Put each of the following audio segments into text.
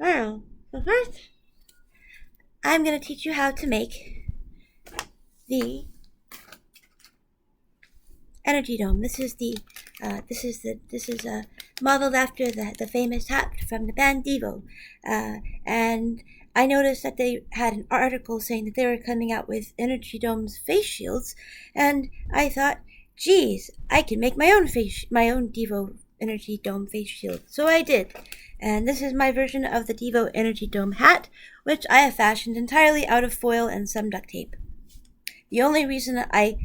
Oh, so first, I'm going to teach you how to make the energy dome. This is modeled after the famous hat from the band Devo, and I noticed that they had an article saying that they were coming out with energy domes face shields, and I thought, geez, I can make my own Devo energy dome face shield. So I did, and this is my version of the Devo energy dome hat, which I have fashioned entirely out of foil and some duct tape. The only reason I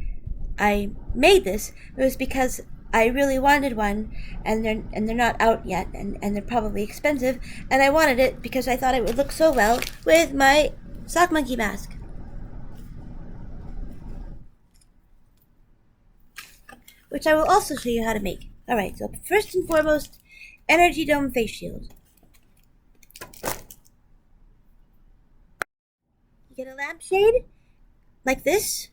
made this was because I really wanted one, and they're not out yet, and they're probably expensive, and I wanted it because I thought it would look so well with my sock monkey mask. Which I will also show you how to make. Alright, so first and foremost, energy dome face shield. You get a lampshade like this,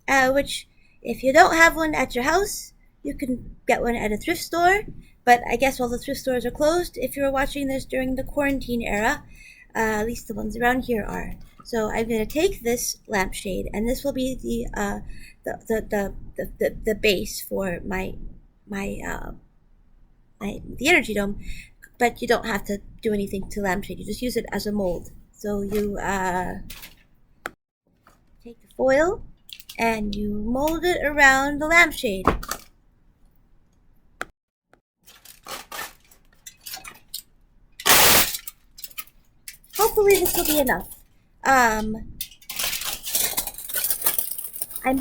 which if you don't have one at your house, you can get one at a thrift store, but I guess all the thrift stores are closed if you're watching this during the quarantine era. At least the ones around here are. So I'm going to take this lampshade, and this will be the base for the energy dome. But you don't have to do anything to lampshade. You just use it as a mold. So you take the foil and you mold it around the lampshade. Hopefully this will be enough. I'm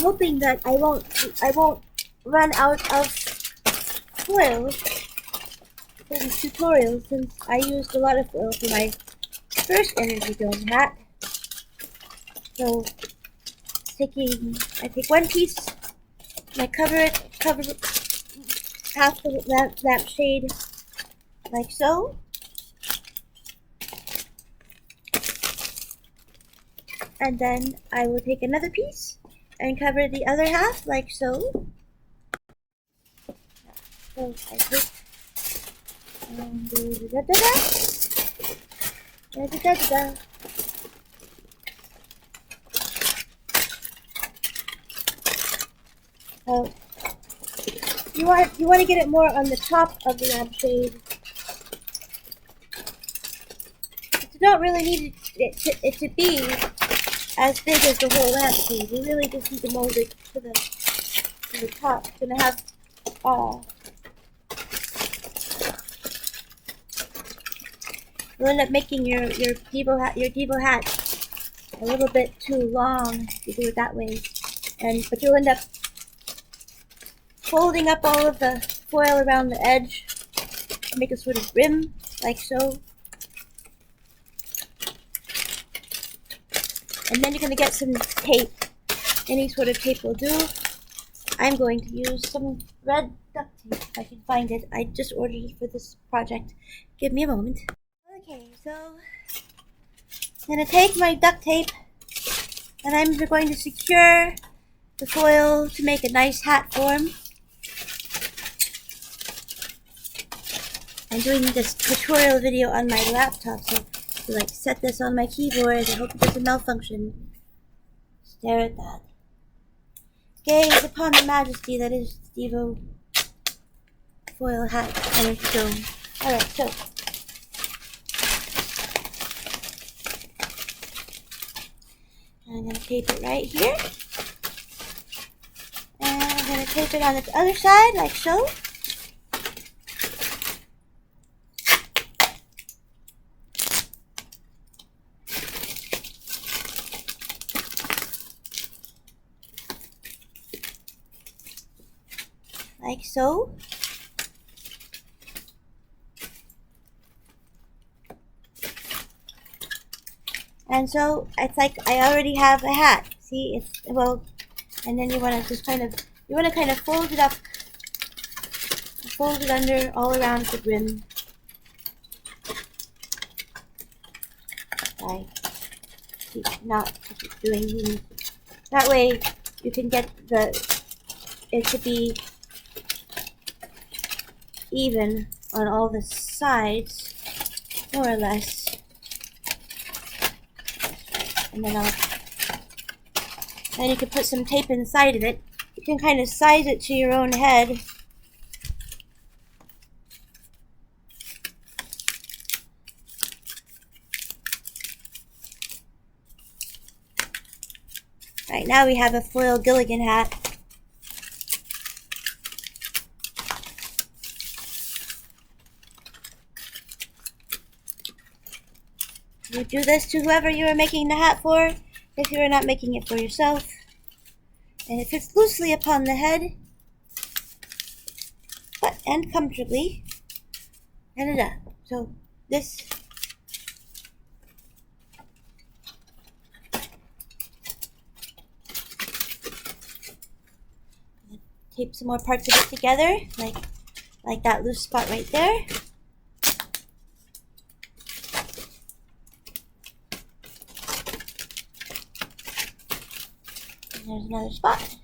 hoping that I won't run out of foil for this tutorial, since I used a lot of foil for my first energy dome hat. So I take one piece and I cover half the lampshade like so. And then I will take another piece and cover the other half like so. So I take and do da da da da da da da. So you want to get it more on the top of the lampshade. You don't really need it to be as big as the whole lampshade. You really just need to mold it to the top. It's gonna have you'll end up making your Devo hat a little bit too long if you do it that way, but you'll end up folding up all of the foil around the edge to make a sort of rim like so. And then you're going to get some tape. Any sort of tape will do. I'm going to use some red duct tape if I can find it. I just ordered it for this project. Give me a moment. Okay, so I'm going to take my duct tape and I'm going to secure the foil to make a nice hat form. I'm doing this tutorial video on my laptop, so to set this on my keyboard. I hope it doesn't malfunction. Stare at that. Gaze upon the majesty that is the Devo foil hat energy dome. Alright, so I'm going to tape it right here. And I'm going to tape it on the other side like so. Like so. And so it's like I already have a hat. See, and then you want to just kind of fold it up, fold it under all around the brim. Not doing these. That way you can get it to be even on all the sides, more or less. And then you can put some tape inside of it. You can kind of size it to your own head. Right, now we have a foil Gilligan hat. You do this to whoever you are making the hat for, if you are not making it for yourself. And it fits loosely upon the head, but and comfortably. And it does. So this tape some more parts of it together, like that loose spot right there. And there's another spot.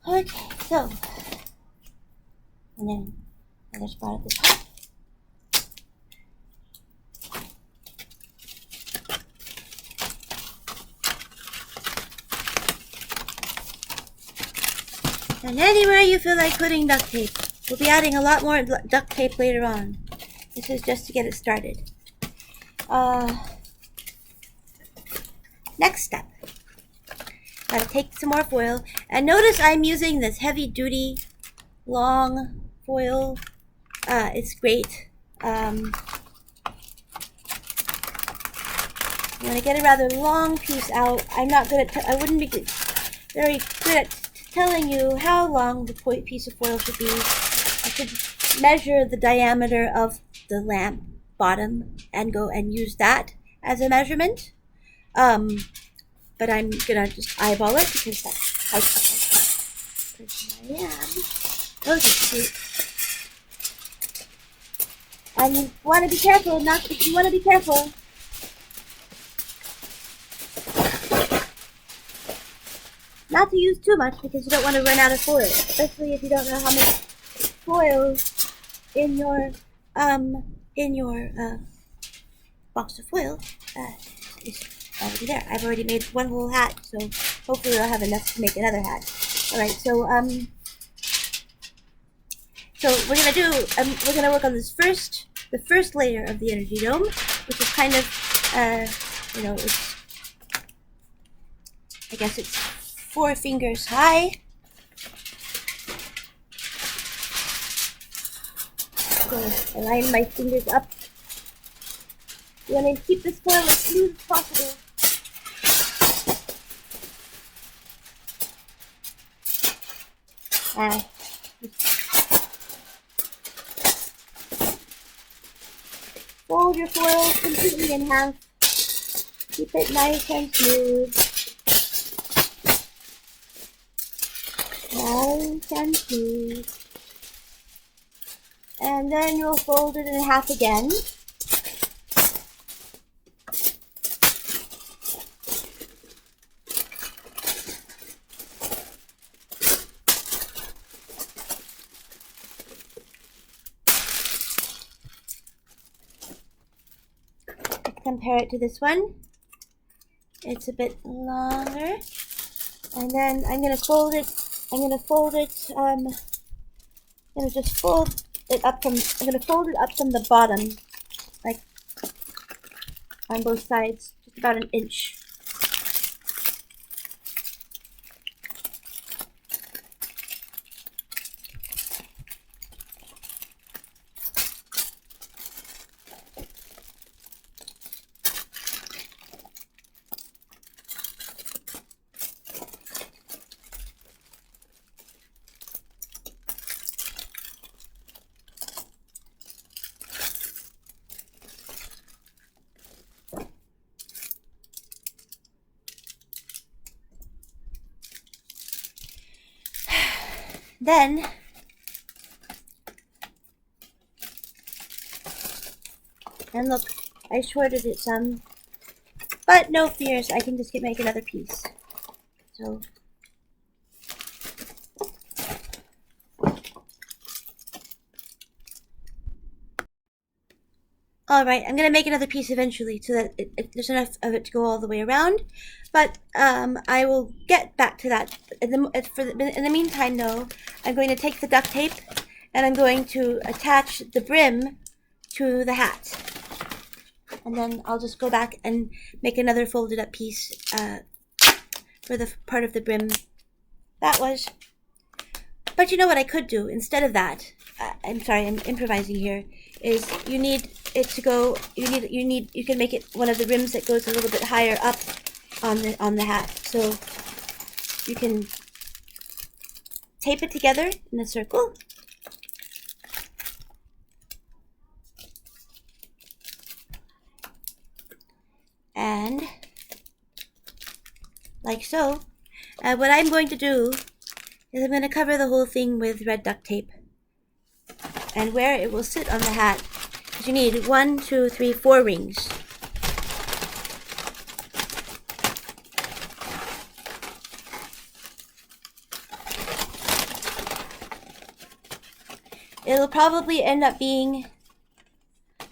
Okay, so, and then another spot at the top. And anywhere you feel like putting duct tape. We'll be adding a lot more duct tape later on. This is just to get it started. Next step. Gotta take some more foil. And notice I'm using this heavy duty, long foil. It's great. I'm gonna get a rather long piece out. I'm not good at, I wouldn't be very good at telling you how long the piece of foil should be. I should measure the diameter of the lamp bottom and go and use that as a measurement. But I'm gonna just eyeball it because that's how I am. Okay. And you want to be careful. You want to be careful. Not to use too much because you don't want to run out of foil, especially if you don't know how much foil in your box of foil is already there. I've already made one whole hat, so hopefully I'll have enough to make another hat. All right, so we're gonna work on the first layer of the energy dome, which is kind of I guess it's 4 fingers high. I'm gonna align my fingers up. You want to keep this foil as smooth as possible. Fold your foil completely in half. Keep it nice and smooth. Nice and smooth. And then you'll fold it in half again. Compare it to this one. It's a bit longer. And then I'm gonna fold it. I'm gonna just fold it up from the bottom, like on both sides, just about an inch. Then and look, I shorted it some, but no fears, I can just make another piece. So Alright, I'm gonna make another piece eventually so that there's enough of it to go all the way around. But I will get back to that. In the meantime, though, I'm going to take the duct tape and I'm going to attach the brim to the hat. And then I'll just go back and make another folded up piece for the part of the brim that was. But you know what I could do instead of that? I'm sorry, I'm improvising here. Is you need it to go. You can make it one of the rims that goes a little bit higher up on the hat. So you can tape it together in a circle. And like so. What I'm going to do is I'm going to cover the whole thing with red duct tape. And where it will sit on the hat is you need 1, 2, 3, 4 rings. It'll probably end up being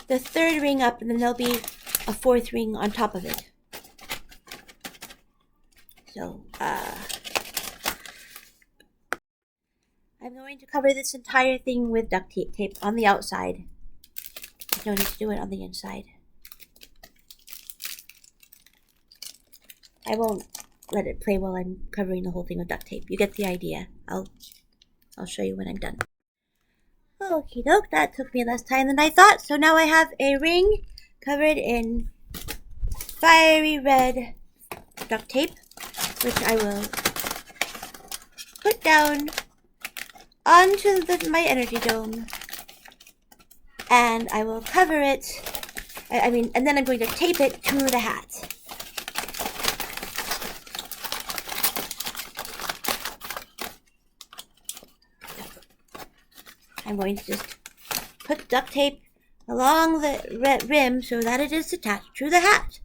the 3rd ring up, and then there'll be a 4th ring on top of it. So, I'm going to cover this entire thing with duct tape on the outside. There's no need to do it on the inside. I won't let it play while I'm covering the whole thing with duct tape. You get the idea. I'll show you when I'm done. Okie doke, that took me less time than I thought. So now I have a ring covered in fiery red duct tape, which I will put down onto my energy dome, and I will cover it, and then I'm going to tape it to the hat. I'm going to just put duct tape along the rim so that it is attached to the hat.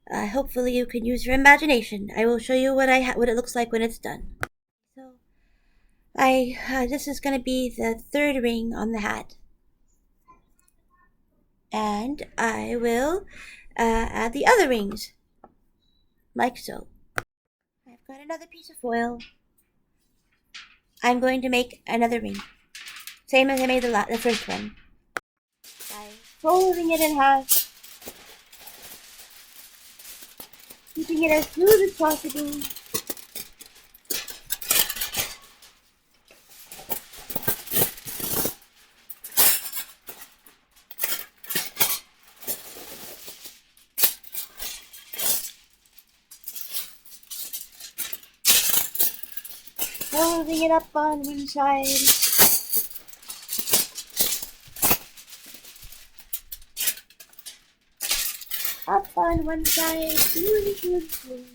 Hopefully you can use your imagination. I will show you what it looks like when it's done. So, this is going to be the 3rd ring on the hat. And I will add the other rings, like so. I've got another piece of foil. I'm going to make another ring, same as I made the first one, by folding it in half, keeping it as smooth as possible. Folding it up on one side. Up on one side, smooth, smooth, smooth.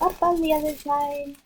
Up on the other side.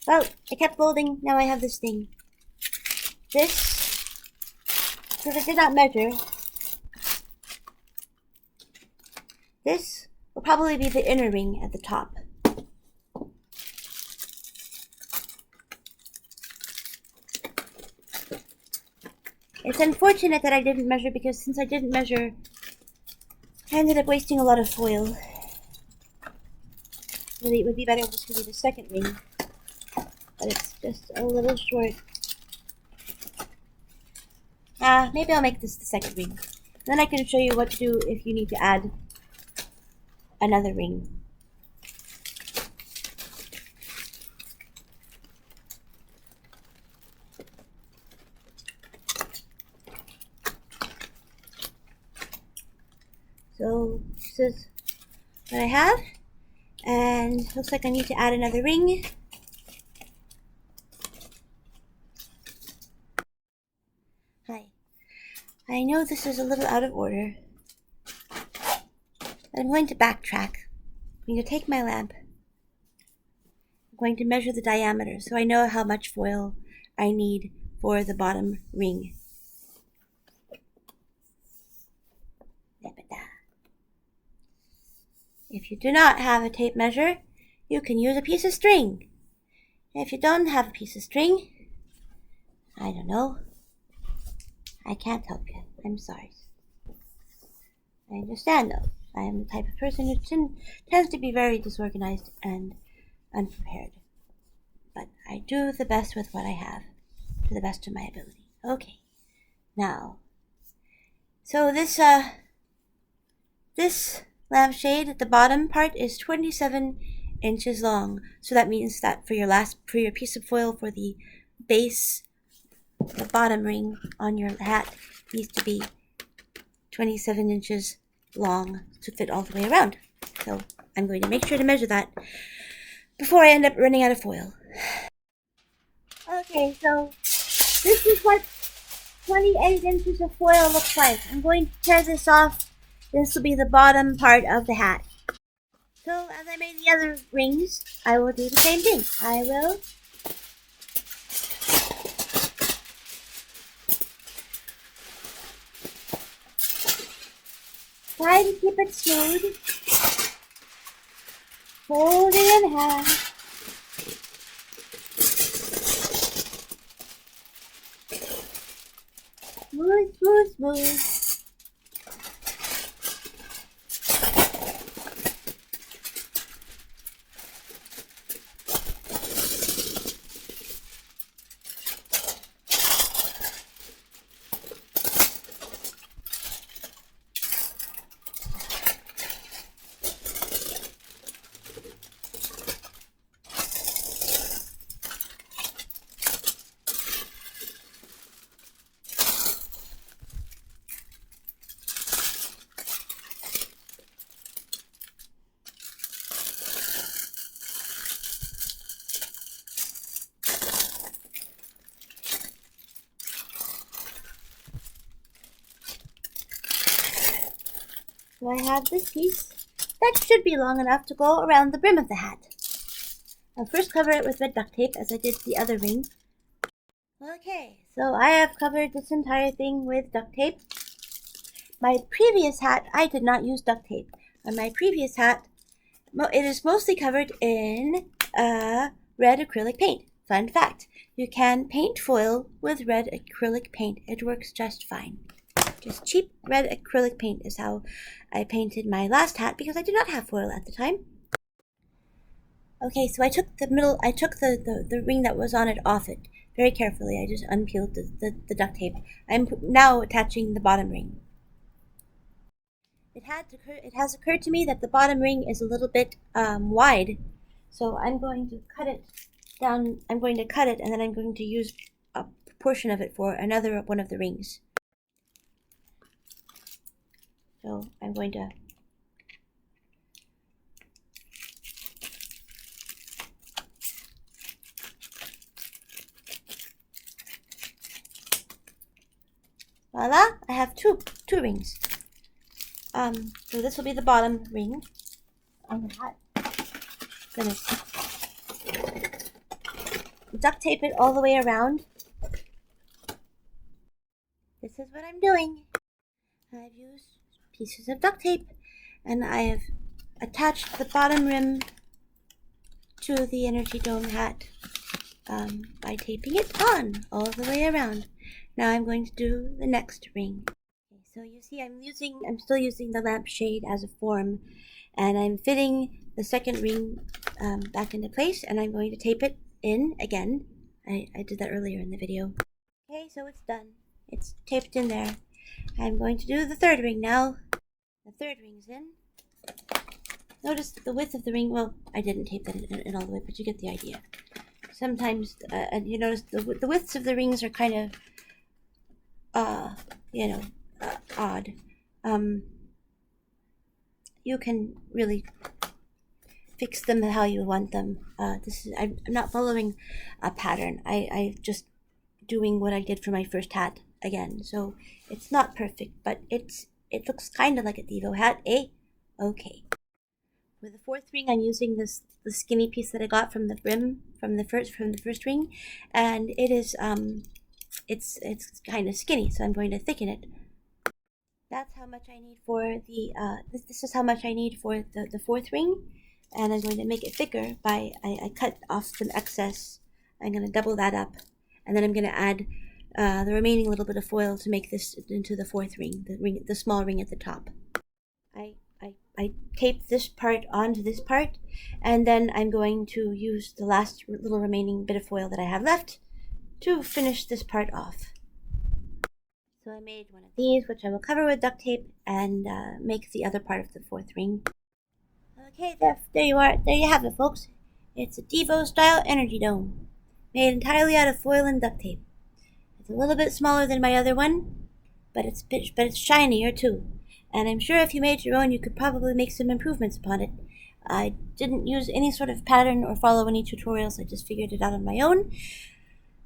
Well, I kept folding, now I have this thing. This, because I did not measure, this will probably be the inner ring at the top. It's unfortunate that I didn't measure, because since I didn't measure, I ended up wasting a lot of foil. Really, it would be better just to do the 2nd ring. But it's just a little short. Maybe I'll make this the 2nd ring. Then I can show you what to do if you need to add another ring. So this is what I have, and looks like I need to add another ring. Hi. I know this is a little out of order, but I'm going to backtrack. I'm going to take my lamp. I'm going to measure the diameter so I know how much foil I need for the bottom ring. If you do not have a tape measure, you can use a piece of string. If you don't have a piece of string, I don't know. I can't help you. I'm sorry. I understand though. I am the type of person who tends to be very disorganized and unprepared. But I do the best with what I have, to the best of my ability. Okay. Now, so this lampshade, the bottom part is 27 inches long. So that means that for your piece of foil for the base, the bottom ring on your hat needs to be 27 inches long to fit all the way around. So I'm going to make sure to measure that before I end up running out of foil. Okay, so this is what 28 inches of foil looks like. I'm going to tear this off. This will be the bottom part of the hat. So as I made the other rings, I will do the same thing. I will try to keep it smooth. Fold it in half. Smooth, smooth, smooth. So I have this piece that should be long enough to go around the brim of the hat. I'll first cover it with red duct tape as I did the other ring. Okay, so I have covered this entire thing with duct tape. My previous hat, I did not use duct tape. On my previous hat, it is mostly covered in red acrylic paint. Fun fact, you can paint foil with red acrylic paint. It works just fine. Just cheap red acrylic paint is how I painted my last hat because I did not have foil at the time. Okay, so I took the ring that was on it off it very carefully. I just unpeeled the duct tape. I'm now attaching the bottom ring. It has occurred to me that the bottom ring is a little bit wide, so I'm going to cut it down. I'm going to cut it, and then I'm going to use a portion of it for another one of the rings. So I'm going to voila! I have two rings. So this will be the bottom ring on the hat. Gonna duct tape it all the way around. This is what I'm doing. I've used pieces of duct tape, and I have attached the bottom rim to the energy dome hat by taping it on all the way around. Now I'm going to do the next ring. Okay, so you see I'm still using the lampshade as a form, and I'm fitting the second ring back into place, and I'm going to tape it in again. I did that earlier in the video. Okay, so it's done. It's taped in there. I'm going to do the third ring now. The third ring's in. Notice the width of the ring. Well, I didn't tape that in all the way, but you get the idea. Sometimes, you notice the widths of the rings are kind of, odd. you can really fix them how you want them. I'm not following a pattern. I just doing what I did for my first hat again. So it's not perfect, but it looks kind of like a Devo hat, eh? Okay. For the fourth ring, I'm using the skinny piece that I got from the brim from the first ring, and it's kind of skinny, so I'm going to thicken it. That's how much I need for the this is how much I need for the fourth ring, and I'm going to make it thicker by I cut off some excess. I'm going to double that up, and then I'm going to add the remaining little bit of foil to make this into the fourth ring, the small ring at the top. I tape this part onto this part, and then I'm going to use the last little remaining bit of foil that I have left to finish this part off. So I made one of these, which I will cover with duct tape and make the other part of the fourth ring. Okay, there you are. There you have it, folks. It's a DEVO-style energy dome, made entirely out of foil and duct tape. It's a little bit smaller than my other one, but it's shinier too. And I'm sure if you made your own, you could probably make some improvements upon it. I didn't use any sort of pattern or follow any tutorials. I just figured it out on my own.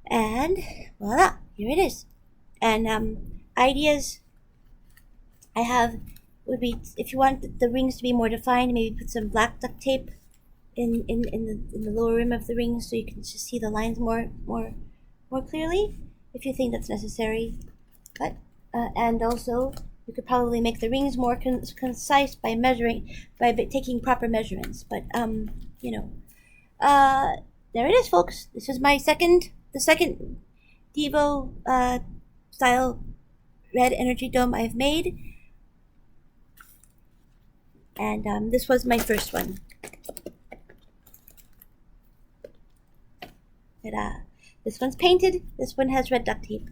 And voila, here it is. And ideas I have would be, if you want the rings to be more defined, maybe put some black duct tape in the lower rim of the rings so you can just see the lines more clearly, if you think that's necessary. But and also you could probably make the rings more concise by taking proper measurements. But you know, there it is, folks. This is the second Devo style red energy dome I've made, and this was my first one. But this one's painted. This one has red duct tape.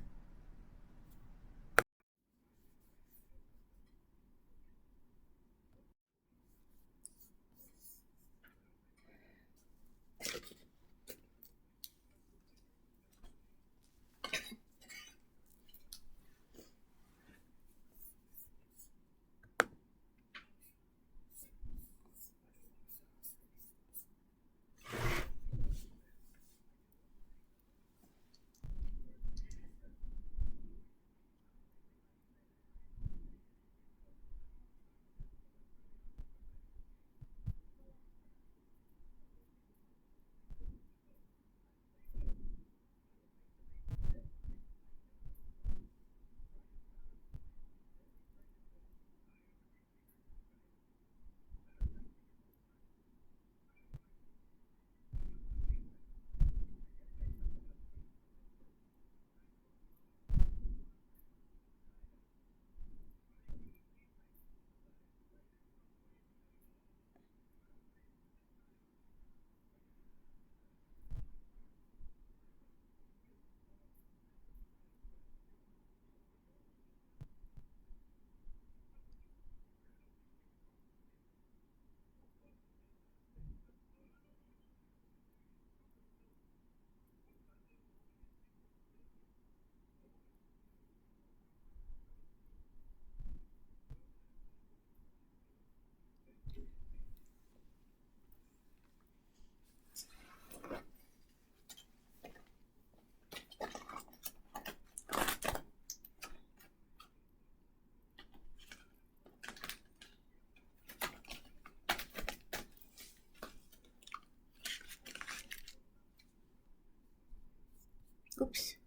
Oops.